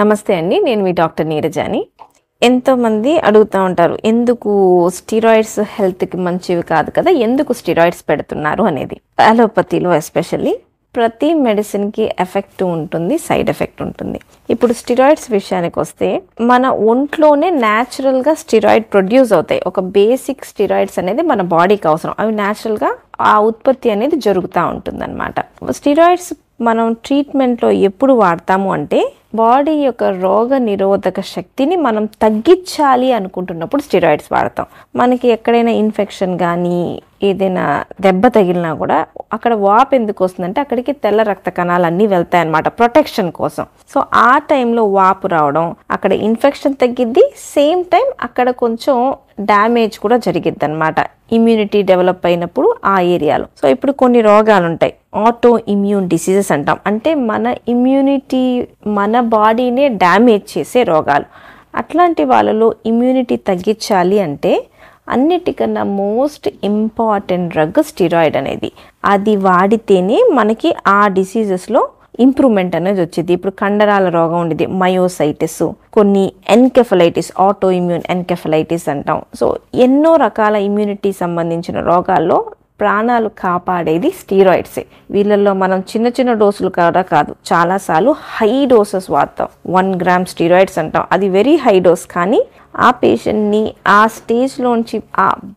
నమస్తే అండి, నేను మీ డాక్టర్ నీరజాని. ఎంతో మంది అడుగుతూ ఉంటారు, ఎందుకు స్టిరాయిడ్స్ హెల్త్కి మంచివి కాదు కదా, ఎందుకు స్టిరాయిడ్స్ పెడుతున్నారు అనేది. అలోపతిలో ఎస్పెషల్లీ ప్రతి మెడిసిన్కి ఎఫెక్ట్ ఉంటుంది, సైడ్ ఎఫెక్ట్ ఉంటుంది. ఇప్పుడు స్టిరాయిడ్స్ విషయానికి వస్తే మన ఒంట్లోనే న్యాచురల్గా స్టిరాయిడ్ ప్రొడ్యూస్ అవుతాయి. ఒక బేసిక్ స్టిరాయిడ్స్ అనేది మన బాడీకి అవసరం. అవి న్యాచురల్గా ఆ ఉత్పత్తి అనేది జరుగుతూ ఉంటుంది అనమాట. స్టిరాయిడ్స్ మనం ట్రీట్మెంట్లో ఎప్పుడు వాడతాము అంటే బాడీ యొక్క రోగ నిరోధక శక్తిని మనం తగ్గించాలి అనుకుంటున్నప్పుడు స్టిరాయిడ్స్ వాడతాం. మనకి ఎక్కడైనా ఇన్ఫెక్షన్ కానీ ఏదైనా దెబ్బ తగిలినా కూడా అక్కడ వాపు ఎందుకు వస్తుందంటే అక్కడికి తెల్ల రక్త కణాలు అన్నీ వెళ్తాయి అన్నమాట, ప్రొటెక్షన్ కోసం. సో ఆ టైంలో వాపు రావడం, అక్కడ ఇన్ఫెక్షన్ తగ్గిద్ది, సేమ్ టైం అక్కడ కొంచెం డ్యామేజ్ కూడా జరిగిద్ది అనమాట, ఇమ్యూనిటీ డెవలప్ అయినప్పుడు ఆ ఏరియాలో. సో ఇప్పుడు కొన్ని రోగాలు ఉంటాయి, ఆటో ఇమ్యూన్ డిసీజెస్ అంటాం. అంటే మన ఇమ్యూనిటీ మన బాడీనే డ్యామేజ్ చేసే రోగాలు. అట్లాంటి వాళ్ళలో ఇమ్యూనిటీ తగ్గించాలి అంటే అన్నిటికన్నా మోస్ట్ ఇంపార్టెంట్ డ్రగ్ స్టిరాయిడ్ అనేది. అది వాడితేనే మనకి ఆ డిసీజెస్లో ఇంప్రూవ్మెంట్ అనేది వచ్చింది. ఇప్పుడు కండరాల రోగం ఉండేది మయోసైటిస్, కొన్ని ఎన్కెఫలైటిస్, ఆటో ఇమ్యూన్ ఎన్కెఫలైటిస్ అంటాం. సో ఎన్నో రకాల ఇమ్యూనిటీ సంబంధించిన రోగాల్లో ప్రాణాలు కాపాడేది స్టీరాయిడ్సే. వీళ్ళల్లో మనం చిన్న చిన్న డోసులు కూడా కాదు, చాలాసార్లు హై డోసెస్ వాడతాం. 1 గ్రామ్ స్టీరాయిడ్స్ అంటాం, అది వెరీ హై డోస్. కానీ ఆ పేషెంట్ని ఆ స్టేజ్లోంచి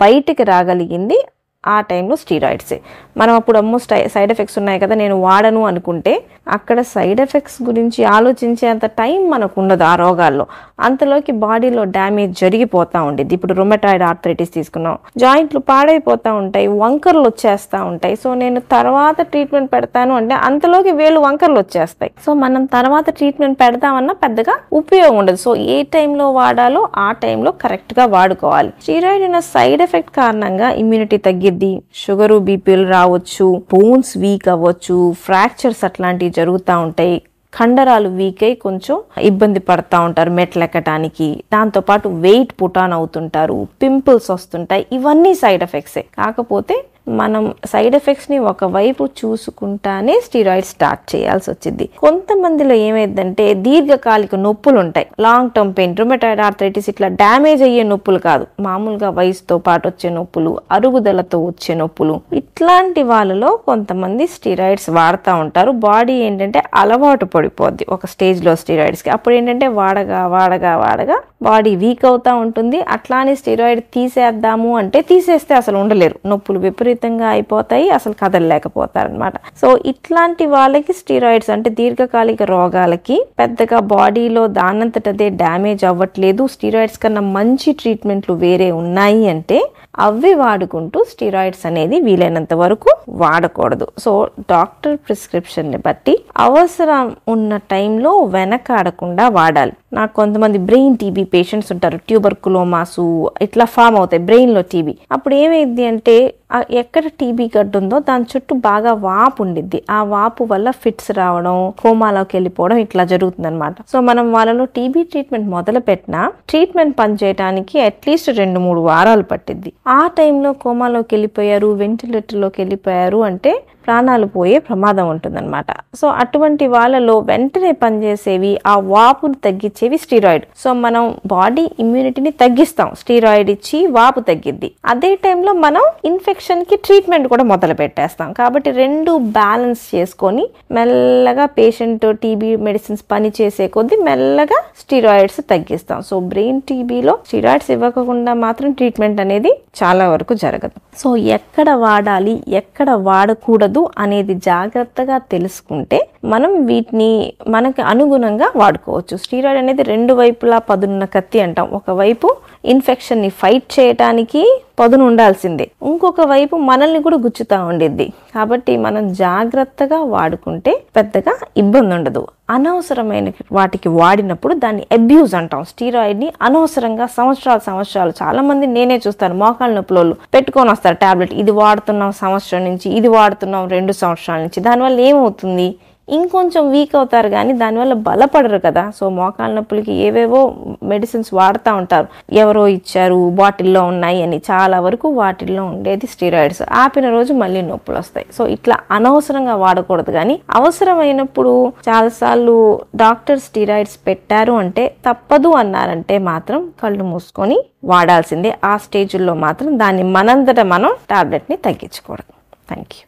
బయటికి రాగలిగింది ఆ టైంలో స్టీరాయిడ్సే. మనం అప్పుడు సైడ్ ఎఫెక్ట్స్ ఉన్నాయి కదా, నేను వాడను అనుకుంటే అక్కడ సైడ్ ఎఫెక్ట్స్ గురించి ఆలోచించేంత టైం మనకు ఉండదు ఆ రోగాల్లో. అంతలోకి బాడీలో డ్యామేజ్ జరిగిపోతూ ఉండేది. ఇప్పుడు రొమటాయిడ్ ఆర్థరైటిస్ తీసుకున్నాం, జాయింట్లు పాడైపోతూ ఉంటాయి, వంకర్లు వచ్చేస్తూ ఉంటాయి. సో నేను తర్వాత ట్రీట్మెంట్ పెడతాను అంటే అంతలోకి వేళ్ళు వంకర్లు వచ్చేస్తాయి. సో మనం తర్వాత ట్రీట్మెంట్ పెడతామన్నా పెద్దగా ఉపయోగం ఉండదు. సో ఏ టైంలో వాడాలో ఆ టైంలో కరెక్ట్గా వాడుకోవాలి. స్టీరాయిడ్ అయిన సైడ్ ఎఫెక్ట్ కారణంగా ఇమ్యూనిటీ తగ్గిద్ది, షుగరు బీపీలు రావచ్చు, బోన్స్ వీక్ అవ్వచ్చు, ఫ్రాక్చర్స్ అట్లాంటివి జరుగుతూ ఉంటాయి, కండరాలు వీక్ అయి కొంచెం ఇబ్బంది పడతా ఉంటారు మెట్లెక్కటానికి. దాంతోపాటు వెయిట్ పుటాన్ అవుతుంటారు, పింపుల్స్ వస్తుంటాయి. ఇవన్నీ సైడ్ ఎఫెక్ట్సే. కాకపోతే మనం సైడ్ ఎఫెక్ట్స్ని ఒకవైపు చూసుకుంటానే స్టీరాయిడ్ స్టార్ట్ చేయాల్సి వచ్చింది. కొంతమందిలో ఏమైందంటే దీర్ఘకాలిక నొప్పులు ఉంటాయి, long term pain, rheumatoid arthritis, ఇట్లా డ్యామేజ్ అయ్యే నొప్పులు కాదు, మామూలుగా వయసుతో పాటు వచ్చే నొప్పులు, అరుగుదలతో వచ్చే నొప్పులు. ఇట్లాంటి వాళ్ళలో కొంతమంది స్టీరాయిడ్స్ వాడుతూ ఉంటారు. బాడీ ఏంటంటే అలవాటు పడిపోద్ది ఒక స్టేజ్లో స్టీరాయిడ్స్కి. అప్పుడు ఏంటంటే వాడగా వాడగా వాడగా బాడీ వీక్ అవుతూ ఉంటుంది. అట్లానే స్టీరాయిడ్ తీసేద్దాము అంటే తీసేస్తే అసలు ఉండలేరు, నొప్పులు విపరీతంగా అయిపోతాయి, అసలు కదలలేకపోతారు అనమాట. సో ఇట్లాంటి వాళ్ళకి స్టీరాయిడ్స్ అంటే దీర్ఘకాలిక రోగాలకి పెద్దగా బాడీలో దానంతటదే డ్యామేజ్ అవ్వట్లేదు, స్టీరాయిడ్స్ కన్నా మంచి ట్రీట్మెంట్లు వేరే ఉన్నాయి అంటే అవి వాడుకుంటూ స్టీరాయిడ్స్ అనేది వీలైనంత వరకు వాడకూడదు. సో డాక్టర్ ప్రిస్క్రిప్షన్ని బట్టి అవసరం ఉన్న టైంలో వెనకాడకుండా వాడాలి. నాకు కొంతమంది బ్రెయిన్ టీబీ పేషెంట్స్ ఉంటారు, ట్యూబర్కులోమాసు ఇట్లా ఫామ్ అవుతాయి బ్రెయిన్లో టీబీ. అప్పుడు ఏమైంది అంటే ఎక్కడ టీబీ గడ్డ ఉందో దాని చుట్టూ బాగా వాపు ఉండిద్ది. ఆ వాపు వల్ల ఫిట్స్ రావడం, కోమాలోకి వెళ్ళిపోవడం ఇట్లా జరుగుతుంది అనమాట. సో మనం వాళ్ళలో టీబీ ట్రీట్మెంట్ మొదలు పెట్టినా ట్రీట్మెంట్ పనిచేయడానికి అట్లీస్ట్ 2-3 వారాలు పట్టిద్ది. ఆ టైంలో కోమాలోకి వెళ్ళిపోయారు, వెంటిలేటర్లోకి వెళ్ళిపోయారు అంటే ప్రాణాలు పోయే ప్రమాదం ఉంటుందన్నమాట. సో అటువంటి వాళ్ళలో వెంటనే పనిచేసేవి, ఆ వాపును తగ్గించేవి స్టీరాయిడ్. సో మనం బాడీ ఇమ్యూనిటీని తగ్గిస్తాం, స్టీరాయిడ్ ఇచ్చి వాపు తగ్గిద్ది. అదే టైంలో మనం ఇన్ఫెక్షన్కి ట్రీట్మెంట్ కూడా మొదలు పెట్టేస్తాం. కాబట్టి 2 బ్యాలెన్స్ చేసుకొని మెల్లగా పేషెంట్ టీబీ మెడిసిన్స్ పని చేసే కొద్దీ మెల్లగా స్టీరాయిడ్స్ తగ్గిస్తాం. సో బ్రెయిన్ టీబీలో స్టీరాయిడ్స్ ఇవ్వకుండా మాత్రం ట్రీట్మెంట్ అనేది చాలా వరకు జరగదు. సో ఎక్కడ వాడాలి, ఎక్కడ వాడకూడదు అనేది జాగ్రత్తగా తెలుసుకుంటే మనం వీటిని మనకి అనుగుణంగా వాడుకోవచ్చు. స్టీరాయిడ్ అనేది 2 వైపులా పదున్న కత్తి అంటాం. ఒకవైపు ఇన్ఫెక్షన్ని ఫైట్ చేయడానికి పదును ఉండాల్సిందే, ఇంకొక వైపు మనల్ని కూడా గుచ్చుతా ఉండిద్ది. కాబట్టి మనం జాగ్రత్తగా వాడుకుంటే పెద్దగా ఇబ్బంది ఉండదు. అనవసరమైన వాటికి వాడినప్పుడు దాన్ని అబ్యూజ్ అంటాం. స్టీరాయిడ్ని అనవసరంగా సంవత్సరాలు చాలా మంది నేనే చూస్తాను, మోకాళ్ళ నొప్పులు పెట్టుకొని వస్తారు టాబ్లెట్, ఇది వాడుతున్నాం సంవత్సరం నుంచి, ఇది వాడుతున్నాం 2 సంవత్సరాల నుంచి. దానివల్ల ఏమవుతుంది, ఇంకొంచెం వీక్ అవుతారు కానీ దానివల్ల బలపడరు కదా. సో మోకాళ్ళ నొప్పులకి ఏవేవో మెడిసిన్స్ వాడుతూ ఉంటారు, ఎవరో ఇచ్చారు బాటిల్లో ఉన్నాయి అని. చాలా వరకు వాటిల్లో ఉండేది స్టీరాయిడ్స్. ఆపిన రోజు మళ్ళీ నొప్పులు వస్తాయి. సో ఇట్లా అనవసరంగా వాడకూడదు. కానీ అవసరమైనప్పుడు చాలాసార్లు డాక్టర్ స్టీరాయిడ్స్ పెట్టారు అంటే తప్పదు అన్నారంటే మాత్రం కళ్ళు మూసుకొని వాడాల్సిందే. ఆ స్టేజ్లో మాత్రం దాన్ని మనంతట మనం టాబ్లెట్ని తగ్గించకూడదు. Thank you.